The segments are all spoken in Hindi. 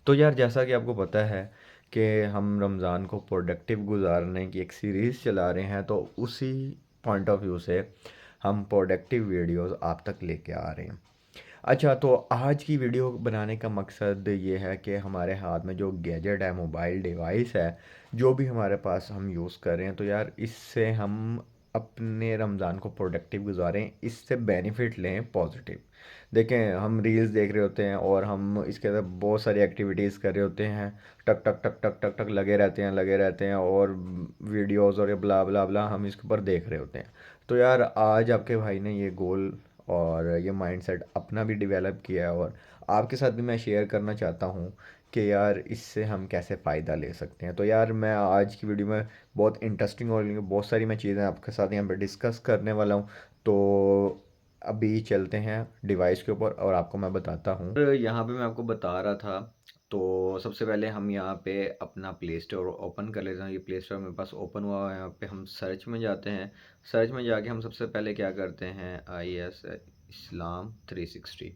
तो यार जैसा कि आपको पता है कि हम रमज़ान को प्रोडक्टिव गुजारने की एक सीरीज़ चला रहे हैं, तो उसी पॉइंट ऑफ व्यू से हम प्रोडक्टिव वीडियोस आप तक लेके आ रहे हैं। अच्छा, तो आज की वीडियो बनाने का मकसद ये है कि हमारे हाथ में जो गैजेट है, मोबाइल डिवाइस है, जो भी हमारे पास हम यूज़ कर रहे हैं, तो यार इससे हम अपने रमज़ान को प्रोडक्टिव गुजारें, इससे बेनिफिट लें पॉजिटिव। देखें, हम रील्स देख रहे होते हैं और हम इसके अंदर बहुत सारी एक्टिविटीज़ कर रहे होते हैं। टक टक टक टक टक टक लगे रहते हैं और वीडियोज़ और ये ब्ला ब्ला ब्ला हम इसके ऊपर देख रहे होते हैं। तो यार आज आपके भाई ने ये गोल और ये माइंडसेट अपना भी डेवलप किया है और आपके साथ भी मैं शेयर करना चाहता हूँ कि यार इससे हम कैसे फ़ायदा ले सकते हैं। तो यार मैं आज की वीडियो में बहुत इंटरेस्टिंग और बहुत सारी मैं चीज़ें आपके साथ यहाँ पे डिस्कस करने वाला हूँ। तो अभी चलते हैं डिवाइस के ऊपर और आपको मैं बताता हूँ। तो यहाँ पे मैं आपको बता रहा था, तो सबसे पहले हम यहाँ पे अपना प्ले स्टोर ओपन कर लेते हैं। ये प्ले स्टोर मेरे पास ओपन हुआ है। यहाँ पे हम सर्च में जाते हैं। सर्च में जाके हम सबसे पहले क्या करते हैं, IS इस्लाम 360।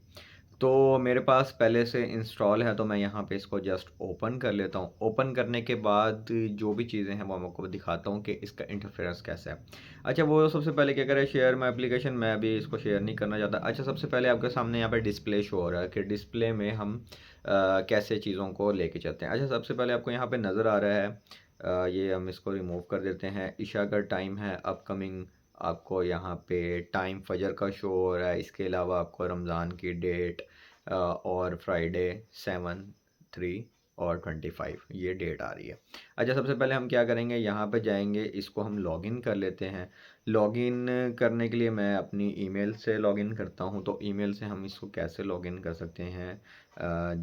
तो मेरे पास पहले से इंस्टॉल है, तो मैं यहाँ पे इसको जस्ट ओपन कर लेता हूँ। ओपन करने के बाद जो भी चीज़ें हैं वो मैं आपको दिखाता हूँ कि इसका इंटरफेरेंस कैसा है। अच्छा, वो सबसे पहले क्या करें, शेयर माई एप्लीकेशन। मैं अभी इसको शेयर नहीं करना चाहता। अच्छा, सबसे पहले आपके सामने यहाँ पे डिस्प्ले शो हो रहा है कि डिस्प्ले में हम कैसे चीज़ों को लेके चलते हैं। अच्छा, सबसे पहले आपको यहाँ पे नज़र आ रहा है, ये हम इसको रिमूव कर देते हैं। इशा का टाइम है अपकमिंग, आपको यहाँ पे टाइम फजर का शो हो रहा है। इसके अलावा आपको रमज़ान की डेट और फ्राइडे 7/3 और 25 ये डेट आ रही है। अच्छा, सबसे पहले हम क्या करेंगे, यहाँ पे जाएंगे, इसको हम लॉगिन कर लेते हैं। लॉगिन करने के लिए मैं अपनी ईमेल से लॉगिन करता हूँ। तो ईमेल से हम इसको कैसे लॉगिन कर सकते हैं,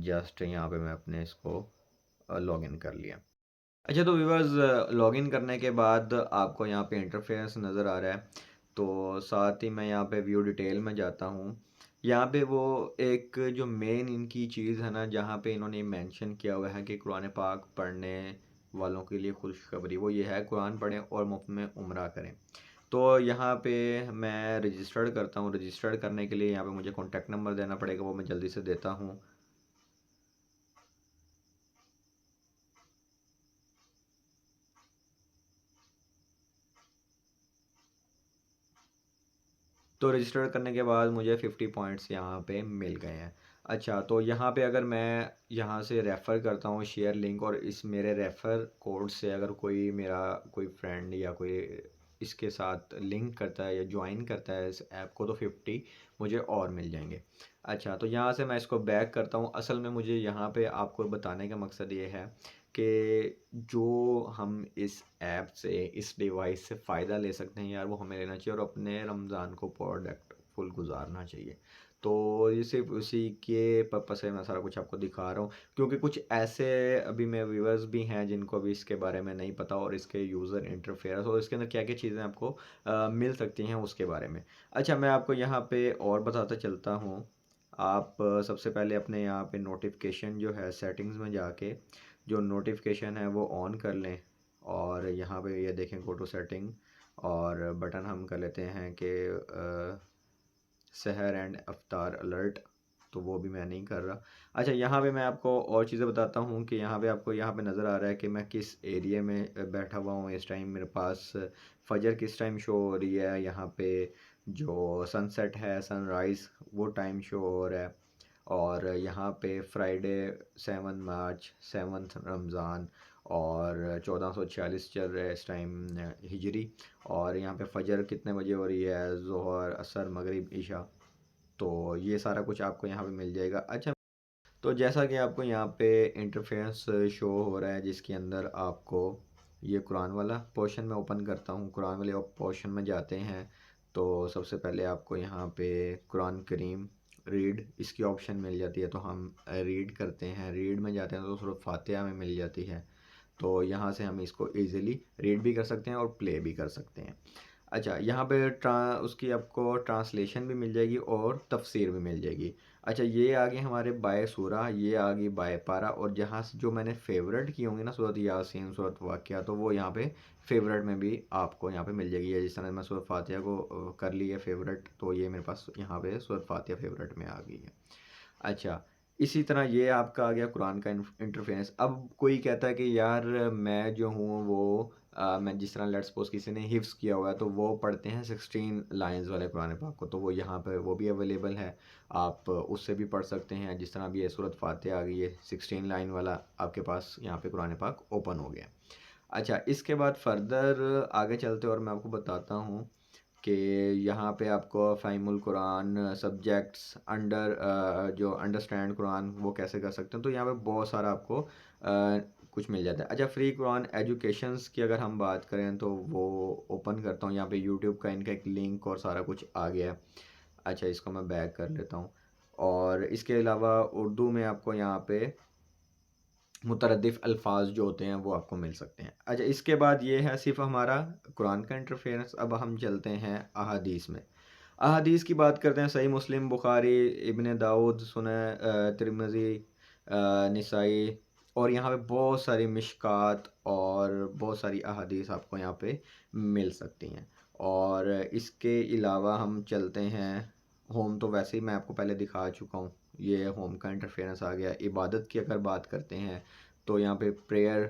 जस्ट यहाँ पे मैं अपने इसको लॉगिन कर लिया। अच्छा, तो व्यूअर्स लॉगिन करने के बाद आपको यहाँ पे इंटरफेरेंस नज़र आ रहा है। तो साथ ही मैं यहाँ पे व्यू डिटेल में जाता हूँ। यहाँ पे वो एक जो मेन इनकी चीज़ है ना, जहाँ पे इन्होंने मेंशन किया हुआ है कि कुरान पाक पढ़ने वालों के लिए खुशखबरी, वो ये है कुरान पढ़ें और मुफ्त में उम्रा करें। तो यहाँ पे मैं रजिस्टर्ड करता हूँ। रजिस्टर्ड करने के लिए यहाँ पे मुझे कॉन्टैक्ट नंबर देना पड़ेगा, वो मैं जल्दी से देता हूँ। तो रजिस्टर करने के बाद मुझे 50 पॉइंट्स यहाँ पे मिल गए हैं। अच्छा, तो यहाँ पे अगर मैं यहाँ से रेफ़र करता हूँ शेयर लिंक, और इस मेरे रेफ़र कोड से अगर कोई मेरा कोई फ्रेंड या कोई इसके साथ लिंक करता है या ज्वाइन करता है इस ऐप को, तो 50 मुझे और मिल जाएंगे। अच्छा, तो यहाँ से मैं इसको बैक करता हूँ। असल में मुझे यहाँ पे आपको बताने का मकसद ये है कि जो हम इस ऐप से, इस डिवाइस से फ़ायदा ले सकते हैं यार, वो हमें लेना चाहिए और अपने रमज़ान को प्रोडक्टफुल गुजारना चाहिए। तो ये सिर्फ उसी के पर्पज़ से मैं सारा कुछ आपको दिखा रहा हूँ, क्योंकि कुछ ऐसे अभी मेरे व्यूअर्स भी हैं जिनको भी इसके बारे में नहीं पता, और इसके यूज़र इंटरफेरेंस और इसके अंदर क्या क्या चीज़ें आपको मिल सकती हैं उसके बारे में। अच्छा, मैं आपको यहाँ पे और बताता चलता हूँ। आप सबसे पहले अपने यहाँ पे नोटिफिकेशन जो है, सेटिंग्स में जाके जो नोटिफिकेशन है वो ऑन कर लें, और यहाँ पे ये देखें गो टू सेटिंग, और बटन हम कर लेते हैं कि सहर एंड अफ्तार अलर्ट, तो वो भी मैं नहीं कर रहा। अच्छा, यहाँ पे मैं आपको और चीज़ें बताता हूँ कि यहाँ पे आपको यहाँ पे नज़र आ रहा है कि मैं किस एरिया में बैठा हुआ हूँ इस टाइम। मेरे पास फजर किस टाइम शो हो रही है, यहाँ पे जो सनसेट है, सनराइज़, वो टाइम शो हो रहा है। और यहाँ पे फ्राइडे 7 मार्च, 7th रमज़ान, और 1446 चल रहा है इस टाइम हिजरी। और यहाँ पे फजर कितने बजे हो रही है, ज़ोहर, असर, मगरिब, ईशा। तो ये सारा कुछ आपको यहाँ पे मिल जाएगा। अच्छा, तो जैसा कि आपको यहाँ पे इंटरफेरेंस शो हो रहा है, जिसके अंदर आपको ये कुरान वाला पोर्शन में ओपन करता हूँ। कुरान वाले पोर्शन में जाते हैं, तो सबसे पहले आपको यहाँ पे कुरान करीम रीड इसकी ऑप्शन मिल जाती है, तो हम रीड करते हैं। रीड में जाते हैं तो सूरह फातिहा में मिल जाती है। तो यहाँ से हम इसको इजीली रीड भी कर सकते हैं और प्ले भी कर सकते हैं। अच्छा, यहाँ पे उसकी आपको ट्रांसलेशन भी मिल जाएगी और तफसीर भी मिल जाएगी। अच्छा, ये आ गए हमारे बाय सूरा, ये आ गई बाय पारा, और जहाँ से जो मैंने फेवरेट की होंगी ना, सूरत यासीन, सूरत वाक़िया, तो वो यहाँ पे फेवरेट में भी आपको यहाँ पे मिल जाएगी। या जिस तरह मैं सूरत फातिहा को कर ली है फेवरेट, तो ये मेरे पास यहाँ पे सूरत फातिहा फेवरेट में आ गई है। अच्छा, इसी तरह ये आपका आ गया कुरान का इंटरफेरेंस। अब कोई कहता है कि यार मैं जो हूँ वो मैं जिस तरह लेट्स सपोज किसी ने हिफ्स किया हुआ है तो वो पढ़ते हैं 16 लाइंस वाले कुरान पाक को, तो वो यहाँ पे वो भी अवेलेबल है, आप उससे भी पढ़ सकते हैं। जिस तरह अभी ये सूरत फातिहा आ गई है 16 लाइन वाला आपके पास यहाँ पे कुरान पाक ओपन हो गया। अच्छा, इसके बाद फर्दर आगे चलते और मैं आपको बताता हूँ कि यहाँ पे आपको फ़हीमुल कुरान सब्जेक्ट्स अंडर जो अंडरस्टैंड कुरान वो कैसे कर सकते हैं, तो यहाँ पे बहुत सारा आपको कुछ मिल जाता है। अच्छा, फ्री कुरान एजुकेशंस की अगर हम बात करें तो वो ओपन करता हूँ, यहाँ पे यूट्यूब का इनका एक लिंक और सारा कुछ आ गया है। अच्छा, इसको मैं बैक कर लेता हूँ। और इसके अलावा उर्दू में आपको यहाँ पे मुतरद्दिफ़ अल्फाज जो होते हैं वो आपको मिल सकते हैं। अच्छा, इसके बाद ये है सिर्फ हमारा कुरान का इंटरफेरेंस। अब हम चलते हैं अहादीस में। अहादीस की बात करते हैं, सही मुस्लिम, बुखारी, इब्न दाऊद, सुनन तिरमिज़ी, निसाई, और यहाँ पे बहुत सारी मिशकात और बहुत सारी अहादीस आपको यहाँ पे मिल सकती हैं। और इसके अलावा हम चलते हैं होम, तो वैसे ही मैं आपको पहले दिखा चुका हूँ, ये होम का इंटरफेरेंस आ गया। इबादत की अगर बात करते हैं तो यहाँ पे प्रेयर,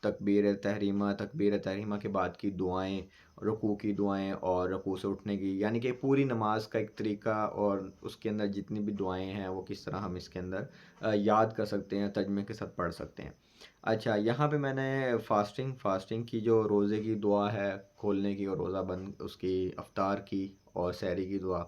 तकबीर तहरीमा के बाद की दुआएं, रुकू की दुआएं और रुकू से उठने की, यानी कि पूरी नमाज का एक तरीका और उसके अंदर जितनी भी दुआएं हैं वो किस तरह हम इसके अंदर याद कर सकते हैं, तर्जमे के साथ पढ़ सकते हैं। अच्छा, यहाँ पे मैंने फास्टिंग की जो रोज़े की दुआ है, खोलने की और रोज़ा बंद उसकी, अफ्तार की और सहरी की दुआ।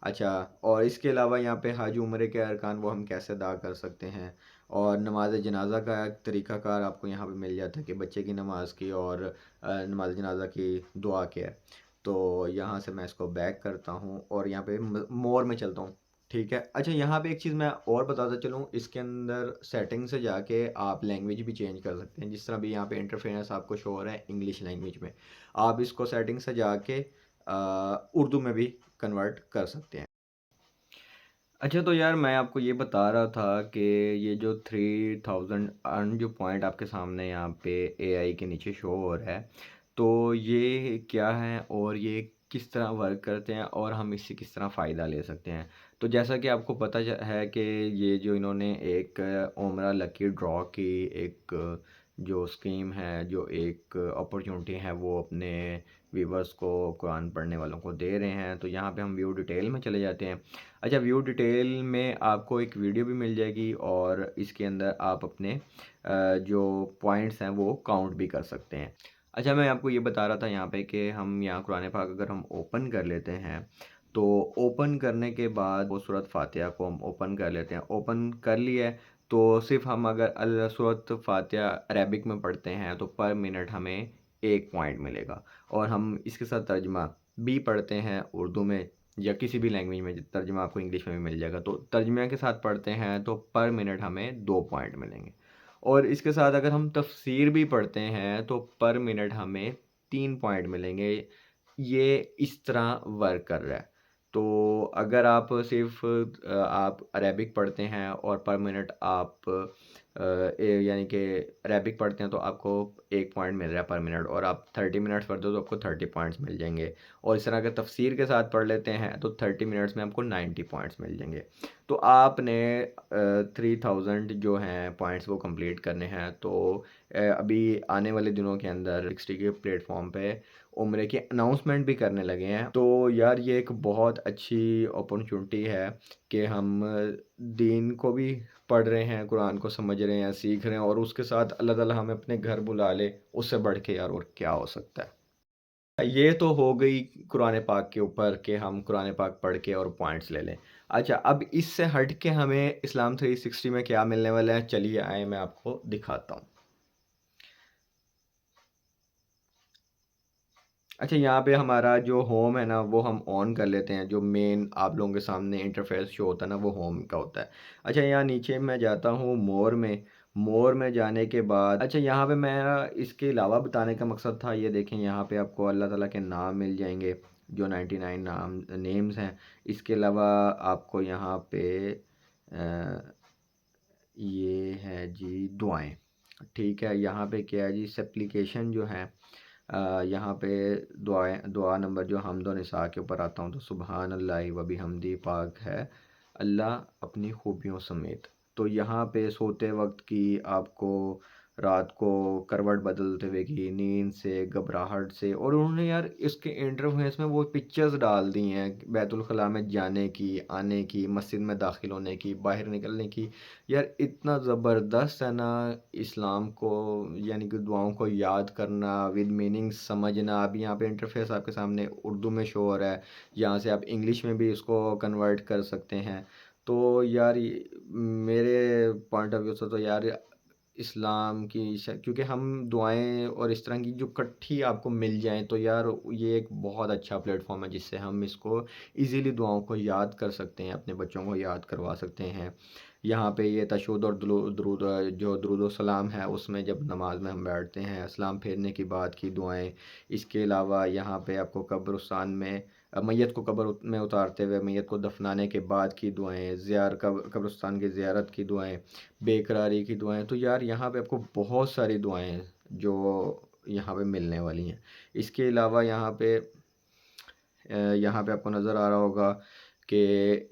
अच्छा, और इसके अलावा यहाँ पे हज उम्रे के अरकान वो हम कैसे अदा कर सकते हैं, और नमाज जनाज़ा का एक तरीक़ाकार आपको यहाँ पे मिल जाता है कि बच्चे की नमाज की और नमाज जनाज़ा की दुआ क्या है। तो यहाँ से मैं इसको बैक करता हूँ और यहाँ पे मोर में चलता हूँ। ठीक है। अच्छा, यहाँ पे एक चीज़ मैं और बताता चलूँ, इसके अंदर सेटिंग से जाके आप लैंग्वेज भी चेंज कर सकते हैं। जिस तरह भी यहाँ पे इंटरफेरेंस आपको शो हो रहा है इंग्लिश लैंग्वेज में, आप इसको सेटिंग से जाके उर्दू में भी कन्वर्ट कर सकते हैं। अच्छा, तो यार मैं आपको ये बता रहा था कि ये जो 3000 अर्न जो पॉइंट आपके सामने यहाँ पे एआई के नीचे शो हो रहा है, तो ये क्या है और ये किस तरह वर्क करते हैं और हम इससे किस तरह फ़ायदा ले सकते हैं। तो जैसा कि आपको पता है कि ये जो इन्होंने एक ओमरा लकी ड्रॉ की एक जो स्कीम है, जो एक अपॉर्चुनिटी है, वो अपने व्यूवर्स को, कुरान पढ़ने वालों को दे रहे हैं। तो यहाँ पे हम व्यू डिटेल में चले जाते हैं। अच्छा, व्यू डिटेल में आपको एक वीडियो भी मिल जाएगी और इसके अंदर आप अपने जो पॉइंट्स हैं वो काउंट भी कर सकते हैं। अच्छा, मैं आपको ये बता रहा था यहाँ पे कि हम यहाँ कुरान पाक अगर हम ओपन कर लेते हैं, तो ओपन करने के बाद वो सूरत फातिहा को हम ओपन कर लेते हैं। ओपन कर लिया है तो सिर्फ हम अगर सूरत फातिहा अरेबिक में पढ़ते हैं तो पर मिनट हमें 1 पॉइंट मिलेगा, और हम इसके साथ तर्जमा भी पढ़ते हैं उर्दू में या किसी भी लैंग्वेज में, तर्जुमा आपको इंग्लिश में भी मिल जाएगा, तो तर्जुमे के साथ पढ़ते हैं तो पर मिनट हमें 2 पॉइंट मिलेंगे। और इसके साथ अगर हम तफसीर भी पढ़ते हैं तो पर मिनट हमें 3 पॉइंट मिलेंगे। ये इस तरह वर्क कर रहा है। तो अगर आप सिर्फ़ आप अरेबिक पढ़ते हैं और पर मिनट आप यानी कि अरेबिक पढ़ते हैं तो आपको 1 पॉइंट मिल रहा है पर मिनट, और आप 30 मिनट्स पढ़ते हो तो आपको 30 पॉइंट्स मिल जाएँगे। और इस तरह अगर तफसीर के साथ पढ़ लेते हैं तो 30 मिनट्स में आपको 90 पॉइंट्स मिल जाएँगे। तो आपने 3000 जो हैं पॉइंट्स वो कंप्लीट करने हैं। तो अभी आने वाले दिनों के अंदर 60 के प्लेटफ़ॉर्म पे उम्रे की अनाउंसमेंट भी करने लगे हैं। तो यार ये एक बहुत अच्छी अपॉर्चुनिटी है कि हम दीन को भी पढ़ रहे हैं, कुरान को समझ रहे हैं, सीख रहे हैं, और उसके साथ अल्लाह ताला हमें अपने घर बुला ले, उससे बढ़ के यार और क्या हो सकता है। ये तो हो गई कुरान पाक के ऊपर कि हम कुरान पाक पढ़ के और पॉइंट्स ले लें। अच्छा, अब इससे हट के हमें इस्लाम 360 में क्या मिलने वाला है, चलिए आए मैं आपको दिखाता हूँ। अच्छा, यहाँ पे हमारा जो होम है ना वो हम ऑन कर लेते हैं। जो मेन आप लोगों के सामने इंटरफेस शो होता है ना वो होम का होता है। अच्छा, यहाँ नीचे मैं जाता हूँ मोर में जाने के बाद अच्छा यहाँ पे मेरा इसके अलावा बताने का मकसद था, ये देखें यहाँ पे आपको अल्लाह ताला के नाम मिल जाएंगे जो 99 नाम नेम्स हैं। इसके अलावा आपको यहाँ पे अ, ये है जी दुआएं। ठीक है, यहाँ पे क्या है जी सप्लीकेशन जो है, यहाँ पे दुआ नंबर जो हमदो निसा के ऊपर आता हूँ तो सुबहान अल्लाह व बिहम्दी, पाक है अल्लाह अपनी खूबियों समेत। तो यहाँ पे सोते वक्त की आपको रात को करवट बदलते हुए की नींद से, घबराहट से, और उन्होंने यार इसके इंटरफेस में वो पिक्चर्स डाल दी हैं बैतुल खला में जाने की, आने की, मस्जिद में दाखिल होने की, बाहर निकलने की। यार इतना ज़बरदस्त है ना इस्लाम को, यानी कि दुआओं को याद करना, विद मीनिंग समझना। अभी यहाँ पे इंटरफेस आपके सामने उर्दू में शो हो रहा है, यहाँ से आप इंग्लिश में भी इसको कन्वर्ट कर सकते हैं। तो यार मेरे पॉइंट ऑफ व्यू से तो यार इस्लाम की क्योंकि हम दुआएं और इस तरह की जो इकट्ठी आपको मिल जाएं, तो यार ये एक बहुत अच्छा प्लेटफॉर्म है जिससे हम इसको इजीली दुआओं को याद कर सकते हैं, अपने बच्चों को याद करवा सकते हैं। यहाँ पे ये तशहुद और दुरूद, जो दुरूद व सलाम है उसमें जब नमाज में हम बैठते हैं, सलाम फेरने की बाद की दुआएं। इसके अलावा यहाँ पे आपको कब्रिस्तान में मैयत को कब्र में उतारते हुए मैयत को दफनाने के बाद की दुआएं, कब्रिस्तान की ज़ियारत की दुआएं, बेकरारी की दुआएं। तो यार यहाँ पे आपको बहुत सारी दुआएं हैं जो यहाँ पे मिलने वाली हैं। इसके अलावा यहाँ पे आपको नज़र आ रहा होगा कि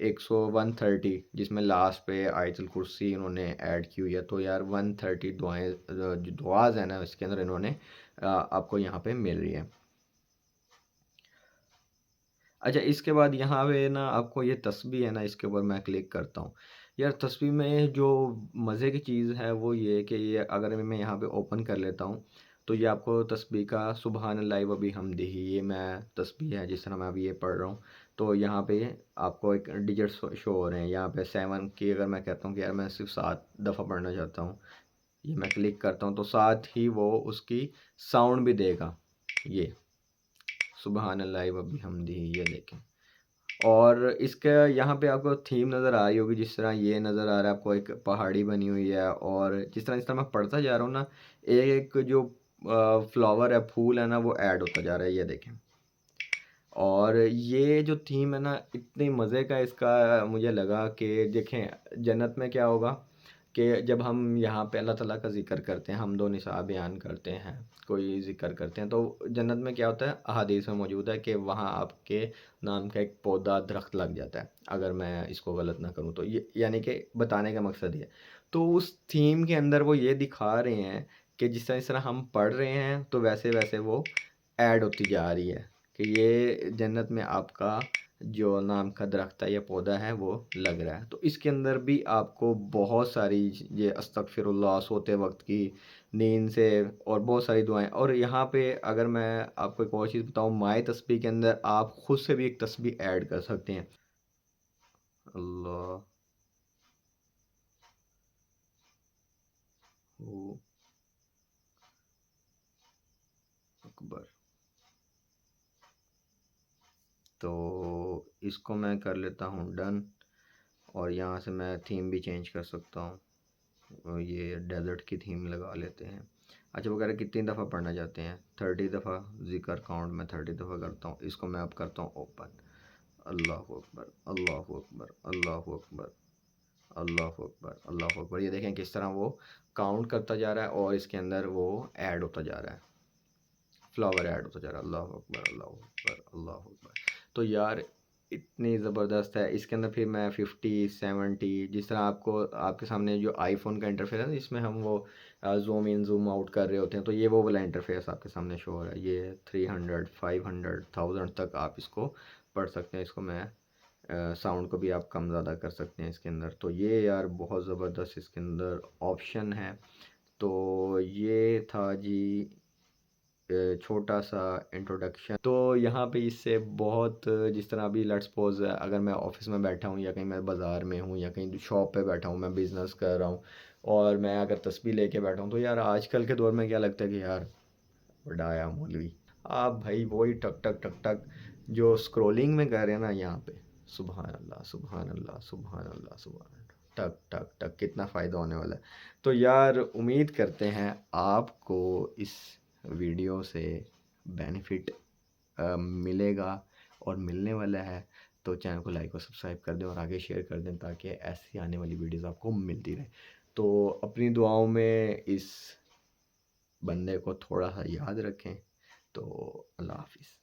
130 जिसमें लास्ट पे आयतुल कुर्सी इन्होंने ऐड की हुई है। तो यार 130 दुआएं, जो दुआज है ना इसके अंदर इन्होंने आपको यहाँ पे मिल रही है। अच्छा, इसके बाद यहाँ पे ना आपको ये तस्बीह है ना, इसके ऊपर मैं क्लिक करता हूँ। यार तस्बीह में जो मज़े की चीज़ है वो ये कि ये अगर मैं यहाँ पे ओपन कर लेता हूँ तो ये आपको तस्बीह का सुबहान अल्लाह व बिहम्दिही, ये मैं तस्बीह है जिस तरह मैं अभी ये पढ़ रहा हूँ। तो यहाँ पे आपको एक डिजिट शो हो रहे हैं। यहाँ पे 7 की अगर मैं कहता हूँ कि यार मैं सिर्फ 7 दफ़ा पढ़ना चाहता हूँ, ये मैं क्लिक करता हूँ तो साथ ही वो उसकी साउंड भी देगा, ये सुबहान अल्लाह व बिहम्दिही, ये देखें। और इसका यहाँ पे आपको थीम नज़र आ रही होगी, जिस तरह ये नज़र आ रहा है आपको एक पहाड़ी बनी हुई है, और जिस तरह मैं पढ़ता जा रहा हूँ ना, एक जो फ्लावर है, फूल है ना, वो ऐड होता जा रहा है, ये देखें। और ये जो थीम है ना, इतनी मज़े का इसका मुझे लगा कि देखें जन्नत में क्या होगा कि जब हम यहाँ पे अल्लाह ताला का ज़िक्र करते हैं, हम दो निसा बयान करते हैं, कोई ज़िक्र करते हैं, तो जन्नत में क्या होता है, अहादीस में मौजूद है कि वहाँ आपके नाम का एक पौधा दरख्त लग जाता है, अगर मैं इसको गलत ना करूँ तो। ये यानी कि बताने का मकसद ये। तो उस थीम के अंदर वो ये दिखा रहे हैं कि जिस तरह हम पढ़ रहे हैं तो वैसे वैसे वो ऐड होती जा रही है कि ये जन्नत में आपका जो नाम का दरख्त है या पौधा है वो लग रहा है। तो इसके अंदर भी आपको बहुत सारी ये अस्तगफिरुल्लाह सोते वक्त की, नींद से, और बहुत सारी दुआएं। और यहाँ पे अगर मैं आपको एक और चीज़ बताऊँ, माय तस्बीह के अंदर आप खुद से भी एक तस्बीह ऐड कर सकते हैं। अल्लाह अकबर। तो इसको मैं कर लेता हूँ डन, और यहाँ से मैं थीम भी चेंज कर सकता हूँ, और ये डेजर्ट की थीम लगा लेते हैं। अच्छा, वगैरह कितनी दफ़ा पढ़ना चाहते हैं? 30 दफ़ा ज़िक्र काउंट मैं 30 दफ़ा करता हूँ। इसको मैं अब करता हूँ ओपन। अल्लाह अकबर, अल्लाह अकबर, अल्लाह अकबर, अल्लाह अकबर, अल्लाह अकबर। ये देखें किस तरह वो काउंट करता जा रहा है और इसके अंदर वो ऐड होता जा रहा है, फ्लावर ऐड होता जा रहा है। अल्लाह अकबर, अल्लाह अकबर, अल्लाह अकबर। तो यार इतनी ज़बरदस्त है। इसके अंदर फिर मैं 50 70, जिस तरह आपको आपके सामने जो आईफोन का इंटरफेस है ना, इसमें हम वो जूम इन जूम आउट कर रहे होते हैं, तो ये वो वाला इंटरफेस आपके सामने शो हो रहा है। ये 300 500 1000 तक आप इसको पढ़ सकते हैं। इसको मैं साउंड को भी आप कम ज़्यादा कर सकते हैं इसके अंदर। तो ये यार बहुत ज़बरदस्त इसके अंदर ऑप्शन है। तो ये था जी छोटा सा इंट्रोडक्शन। तो यहाँ पे इससे बहुत, जिस तरह अभी लेट्स सपोज अगर मैं ऑफिस में बैठा हूँ, या कहीं मैं बाज़ार में हूँ, या कहीं शॉप पे बैठा हूँ, मैं बिज़नेस कर रहा हूँ, और मैं अगर तस्बीह लेके बैठा हूँ, तो यार आजकल के दौर में क्या लगता है कि यार बड़ा आया मौलवी। आप भाई वही टक टक टक टक जो स्क्रॉलिंग में कर रहे हैं ना यहाँ पे, सुबहान अल्लाह, सुबहान अल्लाह, सुबहान अल्लाह, सुबहान अल्लाह, टक टक टक, कितना फ़ायदा होने वाला है। तो यार उम्मीद करते हैं आपको इस वीडियो से बेनिफिट मिलेगा और मिलने वाला है। तो चैनल को लाइक और सब्सक्राइब कर दें और आगे शेयर कर दें, ताकि ऐसी आने वाली वीडियोस आपको मिलती रहे। तो अपनी दुआओं में इस बंदे को थोड़ा सा याद रखें। तो अल्लाह हाफिज़।